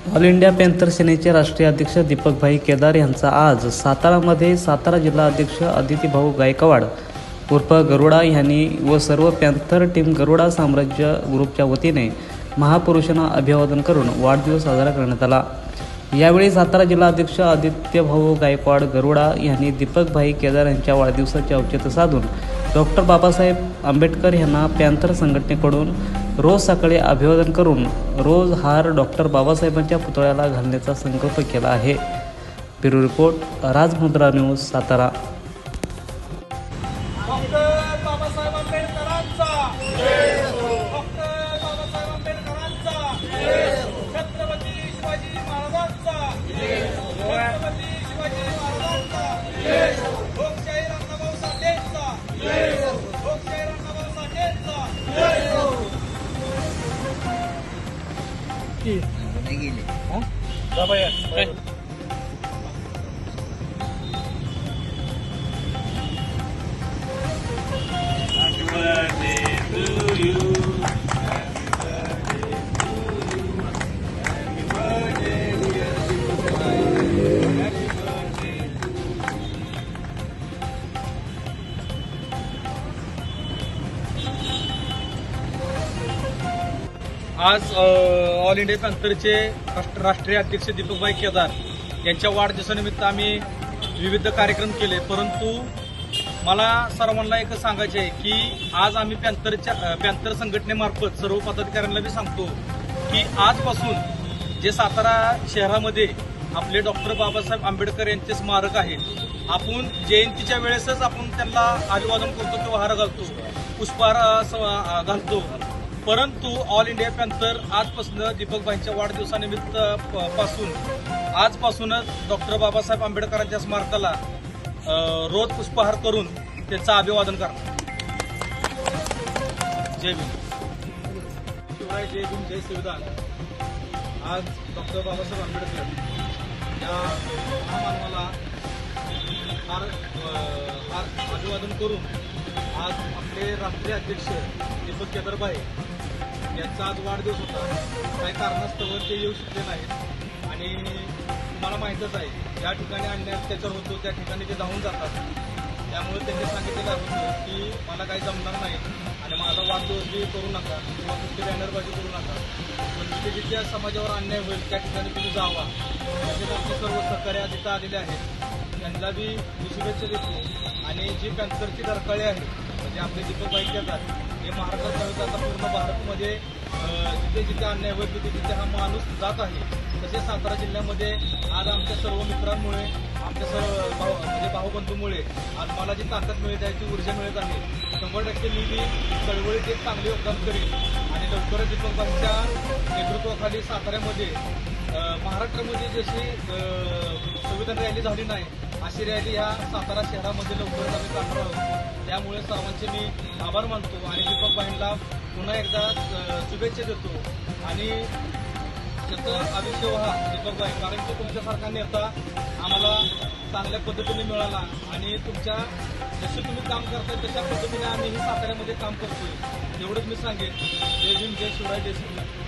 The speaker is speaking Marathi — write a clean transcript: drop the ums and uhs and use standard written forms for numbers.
ऑल इंडिया पॅन्थर सेनेचे राष्ट्रीय अध्यक्ष दीपकभाई केदार यांचा आज सातारामध्ये सातारा जिल्हा अध्यक्ष अदितीभाऊ गायकवाड उर्फ गरुडा यांनी व सर्व पॅन्थर टीम गरुडा साम्राज्य ग्रुपच्या वतीने महापुरुषांना अभिवादन करून वाढदिवस साजरा करण्यात आला। यावेळी सातारा जिल्हा अध्यक्ष आदित्यभाऊ गायकवाड गरुडा यांनी दीपकभाई केदार यांच्या वाढदिवसाचे औचित्य साधून डॉक्टर बाबासाहेब आंबेडकर यांना पॅन्थर संघटनेकडून रोज सकाळी अभिवादन करून रोज हार डॉक्टर बाबासाहेबांच्या पुतळ्याला घालण्याचा संकल्प केला आहे। Bureau report Rajmudra news Satara. Doctor Babasaheb आंबेडकरांचा जय हो। डॉक्टर बाबासाहेब आंबेडकरांचा जय हो। छत्रपती शिवाजी महाराजांचा जय हो। छत्रपती शिवाजी महाराजांचा जय हो। लोकशाही अण्णाभाऊ साठेंचा जय हो। लोकशाही अण्णाभाऊ साठेंचा जय हो। नाही गेले बाबाया आज ऑल इंडिया पॅन्थरचे राष्ट्रीय अध्यक्ष दीपकभाई केदार यांच्या वाढदिवसानिमित्त आम्ही विविध कार्यक्रम केले, परंतु मला सर्वांना एक सांगायचे आहे की आज आम्ही पॅन्थर संघटनेमार्फत सर्व पदाधिकाऱ्यांना बी सांगतो की आजपासून जे सातारा शहरामध्ये आपले डॉक्टर बाबासाहेब आंबेडकर यांचे स्मारक आहे, आपण जयंतीच्या वेळेसच आपण त्यांना अभिवादन करतो किंवा हार घालतो, पुष्पहार घालतो, परंतु ऑल इंडिया पॅन्थर आजपासून दीपकभाईंच्या वाढदिवसानिमित्त आजपासूनच डॉक्टर बाबासाहेब आंबेडकरांच्या स्मारकाला रोज पुष्पहार करून त्यांचं अभिवादन करतात। जय भीम। शिवराय जय भीम जय संविधान। आज डॉक्टर बाबासाहेब आंबेडकर या महामानवाला अभिवादन करून आज आपले राष्ट्रीय अध्यक्ष दीपक केदारभाई यांचा आज वाढदिवस होता। काही कारणास्तव ते येऊ शकले नाहीत आणि तुम्हाला माहीतच आहे ज्या ठिकाणी अन्याय अत्याचार होतो त्या ठिकाणी ते धावून जातात। त्यामुळे त्यांनी सांगितलेलं होतं की मला काही जमणार नाही आणि माझा वाढदिवस बी करू नका किंवा कुठली बॅनरबाजी करू नका, पण तिथे जिथे समाजावर अन्याय होईल त्या ठिकाणी तुम्ही जावा। तसेच आमचे सर्व सहकारी तिथं आलेले आहेत, त्यांना बी शुभेच्छा देतो। आणि जी पॅन्थरची धरकाळी आहे म्हणजे आपले दीपकभाई केदार हे महाराष्ट्रात नव्हे आता पूर्ण भारतमध्ये जिथे जिथे अन्याय होईल तिथे तिथे हा माणूस जात आहे। तसेच सातारा जिल्ह्यामध्ये आज आमच्या सर्व मित्रांमुळे आमच्या सर्व भाऊबंधूमुळे आज मला जी ताकद मिळत आहे ती ऊर्जा मिळत आहे। 100% मी बी चळवळीत एक चांगले योगदान करेन आणि लवकरच दीपकभाईंच्या नेतृत्वाखाली साताऱ्यामध्ये महाराष्ट्रामध्ये जशी संविधान रॅली झाली नाही अशी रॅली ह्या सातारा शहरामध्ये लवकरच आम्ही काढणार आहोत। त्यामुळे सर्वांचे मी आभार मानतो आणि दीपकभाईंना पुन्हा एकदा शुभेच्छा देतो आणि त्याचं आयुष्य व्हा दीपकभाई, कारण की तुमच्यासारखा नेता आम्हाला चांगल्या पद्धतीने मिळाला आणि तुमच्या जसे तुम्ही काम करताय तशा पद्धतीने आम्ही ही साताऱ्यामध्ये काम करतोय, एवढंच मी सांगेन। जय भीम जय शिवराय जय श्रीराम।